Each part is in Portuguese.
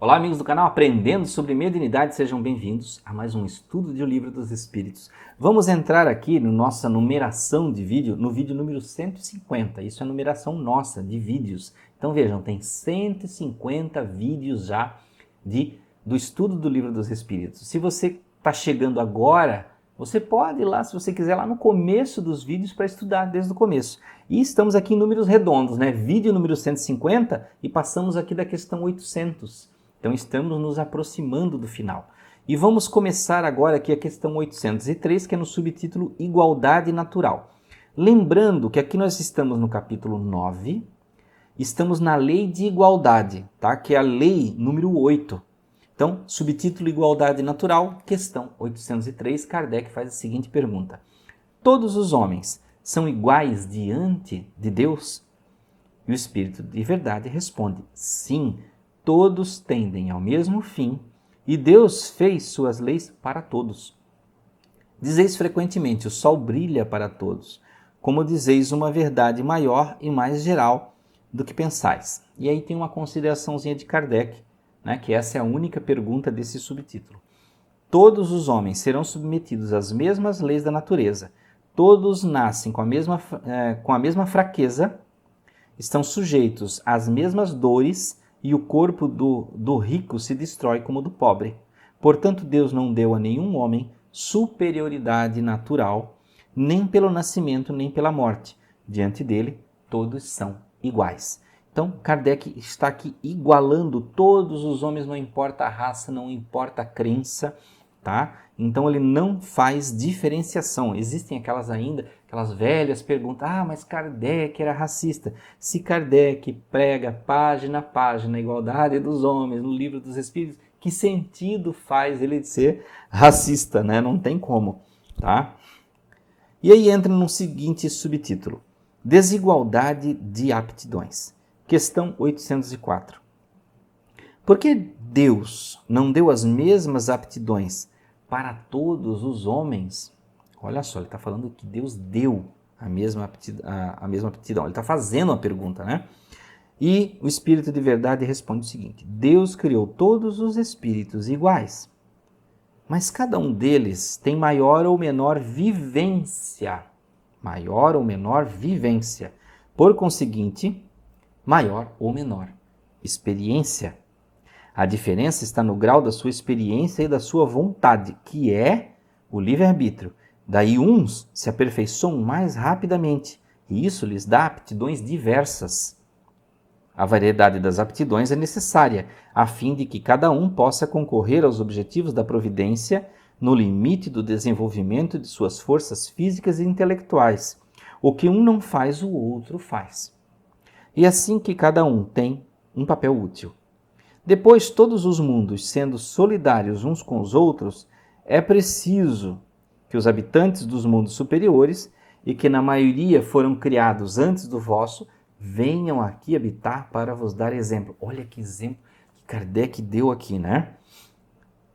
Olá, amigos do canal Aprendendo sobre Mediunidade, sejam bem-vindos a mais um estudo de O Livro dos Espíritos. Vamos entrar aqui na nossa numeração de vídeo, no vídeo número 150. Isso é a numeração nossa de vídeos. Então vejam, tem 150 vídeos já do estudo do Livro dos Espíritos. Se você está chegando agora, você pode ir lá, se você quiser, lá no começo dos vídeos para estudar desde o começo. E estamos aqui em números redondos, né? Vídeo número 150 e passamos aqui da questão 800. Então estamos nos aproximando do final. E vamos começar agora aqui a questão 803, que é no subtítulo Igualdade Natural. Lembrando que aqui nós estamos no capítulo 9, estamos na lei de igualdade, tá? Que é a lei número 8. Então, subtítulo Igualdade Natural, questão 803, Kardec faz a seguinte pergunta: todos os homens são iguais diante de Deus? E o Espírito de Verdade responde: sim, todos tendem ao mesmo fim e Deus fez suas leis para todos. Dizeis frequentemente: o sol brilha para todos, como dizeis uma verdade maior e mais geral do que pensais. E aí tem uma consideraçãozinha de Kardec, né, que essa é a única pergunta desse subtítulo. Todos os homens serão submetidos às mesmas leis da natureza. Todos nascem com a mesma fraqueza, estão sujeitos às mesmas dores e o corpo do rico se destrói como o do pobre. Portanto, Deus não deu a nenhum homem superioridade natural, nem pelo nascimento, nem pela morte. Diante dele, todos são iguais. Então, Kardec está aqui igualando todos os homens, não importa a raça, não importa a crença, tá? Então, ele não faz diferenciação. Existem aquelas velhas perguntas: mas Kardec era racista. Se Kardec prega página a página a igualdade dos homens no Livro dos Espíritos, que sentido faz ele ser racista, né? Não tem como, tá? E aí entra no seguinte subtítulo: Desigualdade de aptidões. Questão 804. Por que Deus não deu as mesmas aptidões para todos os homens? Olha só, ele está falando que Deus deu a mesma aptidão. Ele está fazendo a pergunta, né? E o Espírito de Verdade responde o seguinte: Deus criou todos os espíritos iguais, mas cada um deles tem maior ou menor vivência. Maior ou menor vivência. Por conseguinte, maior ou menor experiência. A diferença está no grau da sua experiência e da sua vontade, que é o livre-arbítrio. Daí uns se aperfeiçoam mais rapidamente, e isso lhes dá aptidões diversas. A variedade das aptidões é necessária, a fim de que cada um possa concorrer aos objetivos da providência no limite do desenvolvimento de suas forças físicas e intelectuais. O que um não faz, o outro faz. E assim que cada um tem um papel útil. Depois, todos os mundos sendo solidários uns com os outros, é preciso que os habitantes dos mundos superiores, e que na maioria foram criados antes do vosso, venham aqui habitar para vos dar exemplo. Olha que exemplo que Kardec deu aqui, né?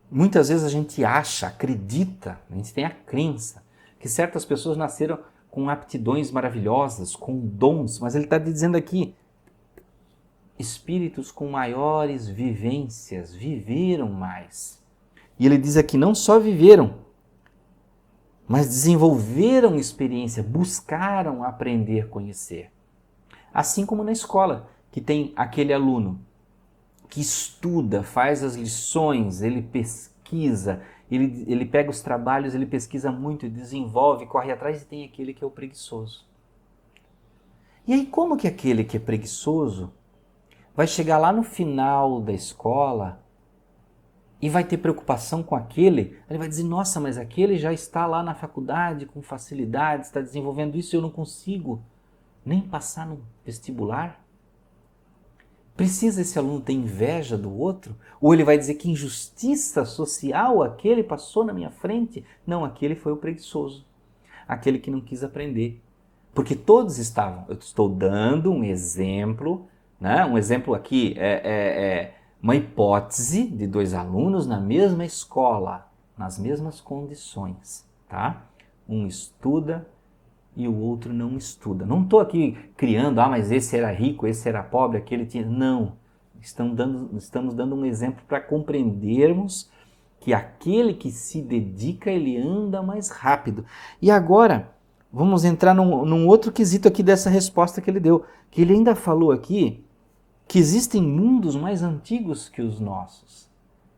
Muitas vezes a gente acredita, a gente tem a crença, que certas pessoas nasceram com aptidões maravilhosas, com dons, mas ele está dizendo aqui: espíritos com maiores vivências, viveram mais. E ele diz aqui, não só viveram, mas desenvolveram experiência, buscaram aprender, conhecer. Assim como na escola, que tem aquele aluno que estuda, faz as lições, ele pesquisa, ele pega os trabalhos, ele pesquisa muito, desenvolve, corre atrás, e tem aquele que é o preguiçoso. E aí como que aquele que é preguiçoso vai chegar lá no final da escola e vai ter preocupação com aquele? Ele vai dizer: nossa, mas aquele já está lá na faculdade com facilidade, está desenvolvendo isso e eu não consigo nem passar no vestibular? Precisa esse aluno ter inveja do outro? Ou ele vai dizer: que injustiça social, aquele passou na minha frente? Não, aquele foi o preguiçoso, aquele que não quis aprender. Porque todos estavam. Eu estou dando um exemplo, né? Um exemplo aqui é uma hipótese de dois alunos na mesma escola, nas mesmas condições, tá? Um estuda e o outro não estuda. Não estou aqui criando: mas esse era rico, esse era pobre, aquele tinha... Não. Estamos dando um exemplo para compreendermos que aquele que se dedica, ele anda mais rápido. E agora, vamos entrar num outro quesito aqui dessa resposta que ele deu. Que ele ainda falou aqui que existem mundos mais antigos que os nossos.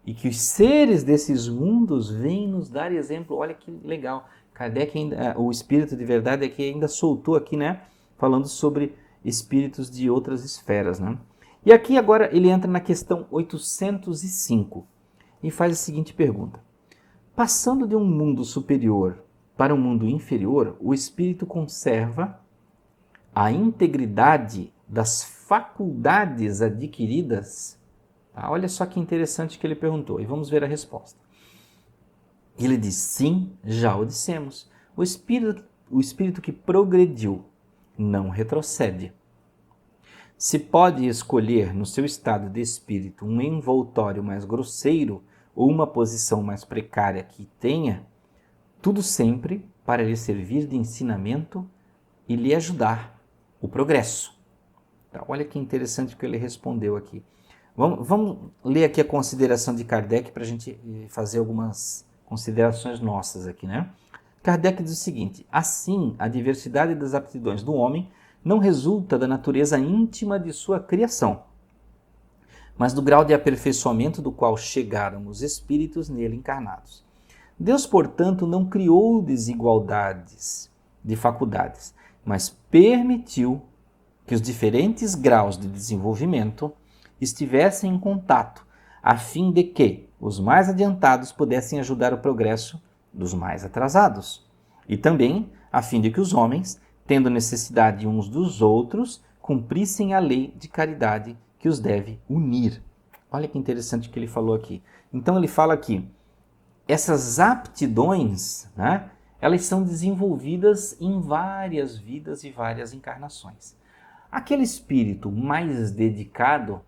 E que os seres desses mundos vêm nos dar exemplo. Olha que legal. Kardec, o espírito de verdade é que ainda soltou aqui, né? Falando sobre espíritos de outras esferas, né? E aqui agora ele entra na questão 805 e faz a seguinte pergunta. Passando de um mundo superior para um mundo inferior, o espírito conserva a integridade das faculdades adquiridas? Olha só que interessante que ele perguntou, e vamos ver a resposta. Ele diz, sim, já o dissemos. O espírito que progrediu não retrocede. Se pode escolher no seu estado de espírito um envoltório mais grosseiro ou uma posição mais precária que tenha, tudo sempre para lhe servir de ensinamento e lhe ajudar o progresso. Então, olha que interessante o que ele respondeu aqui. Vamos ler aqui a consideração de Kardec para a gente fazer algumas considerações nossas aqui, né? Kardec diz o seguinte, assim, a diversidade das aptidões do homem não resulta da natureza íntima de sua criação, mas do grau de aperfeiçoamento do qual chegaram os espíritos nele encarnados. Deus, portanto, não criou desigualdades de faculdades, mas permitiu que os diferentes graus de desenvolvimento estivessem em contato, a fim de que os mais adiantados pudessem ajudar o progresso dos mais atrasados, e também a fim de que os homens, tendo necessidade uns dos outros, cumprissem a lei de caridade que os deve unir. Olha que interessante o que ele falou aqui. Então ele fala aqui, essas aptidões, né, elas são desenvolvidas em várias vidas e várias encarnações. Aquele espírito mais dedicado,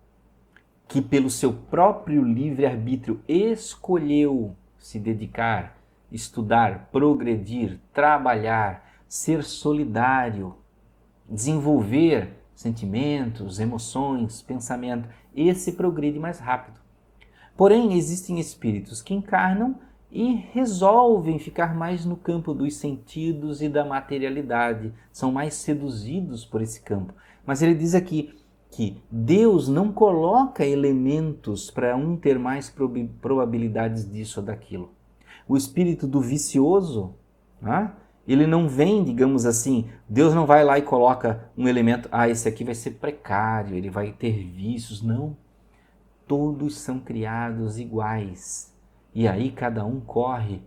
que pelo seu próprio livre-arbítrio escolheu se dedicar, estudar, progredir, trabalhar, ser solidário, desenvolver sentimentos, emoções, pensamento, esse progride mais rápido. Porém, existem espíritos que encarnam e resolvem ficar mais no campo dos sentidos e da materialidade, são mais seduzidos por esse campo. Mas ele diz aqui que Deus não coloca elementos para um ter mais probabilidades disso ou daquilo. O espírito do vicioso, né? Ele não vem, digamos assim, Deus não vai lá e coloca um elemento, esse aqui vai ser precário, ele vai ter vícios. Não, todos são criados iguais. E aí cada um corre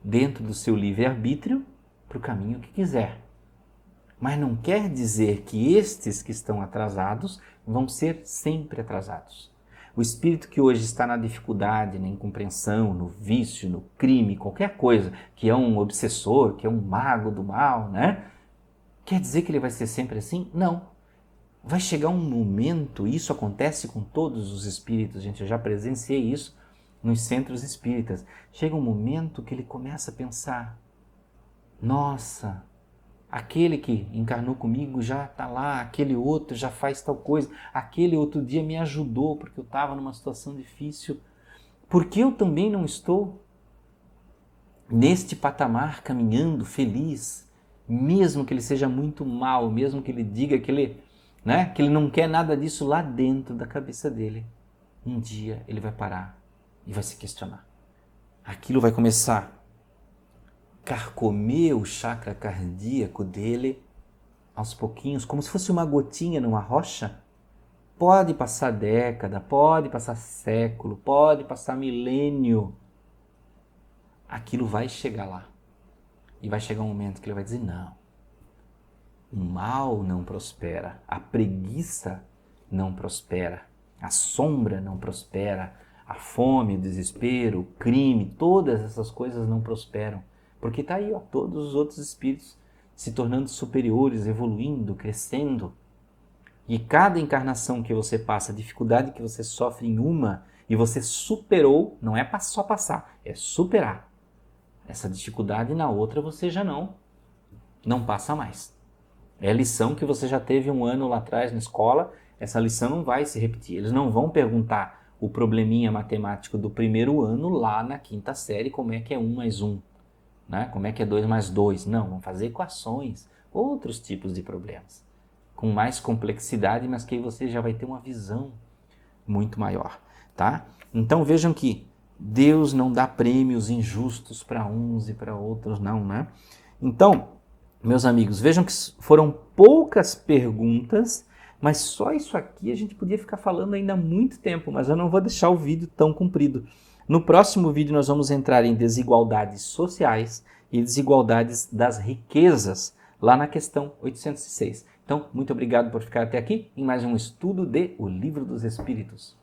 dentro do seu livre-arbítrio para o caminho que quiser. Mas não quer dizer que estes que estão atrasados vão ser sempre atrasados. O espírito que hoje está na dificuldade, na incompreensão, no vício, no crime, qualquer coisa, que é um obsessor, que é um mago do mal, né? Quer dizer que ele vai ser sempre assim? Não. Vai chegar um momento, isso acontece com todos os espíritos, gente, eu já presenciei isso nos centros espíritas. Chega um momento que ele começa a pensar, nossa, aquele que encarnou comigo já está lá, aquele outro já faz tal coisa, aquele outro dia me ajudou porque eu estava numa situação difícil. Por que eu também não estou neste patamar caminhando feliz, mesmo que ele seja muito mal, mesmo que ele diga que ele não quer nada disso lá dentro da cabeça dele? Um dia ele vai parar e vai se questionar. Aquilo vai começar carcomer o chakra cardíaco dele aos pouquinhos, como se fosse uma gotinha numa rocha. Pode passar década, pode passar século, pode passar milênio. Aquilo vai chegar lá. E vai chegar um momento que ele vai dizer, não, o mal não prospera, a preguiça não prospera, a sombra não prospera, a fome, o desespero, o crime, todas essas coisas não prosperam. Porque está aí, todos os outros espíritos se tornando superiores, evoluindo, crescendo. E cada encarnação que você passa, a dificuldade que você sofre em uma, e você superou, não é só passar, é superar. Essa dificuldade na outra você já não passa mais. É a lição que você já teve um ano lá atrás na escola, essa lição não vai se repetir. Eles não vão perguntar o probleminha matemático do primeiro ano lá na quinta série, como é que é 1 mais 1, né? Como é que é 2 mais 2. Não, vão fazer equações, outros tipos de problemas, com mais complexidade, mas que aí você já vai ter uma visão muito maior, tá? Então vejam que Deus não dá prêmios injustos para uns e para outros, não, né? Então, meus amigos, vejam que foram poucas perguntas, mas só isso aqui a gente podia ficar falando ainda há muito tempo, mas eu não vou deixar o vídeo tão comprido. No próximo vídeo nós vamos entrar em desigualdades sociais e desigualdades das riquezas, lá na questão 806. Então, muito obrigado por ficar até aqui em mais um estudo de O Livro dos Espíritos.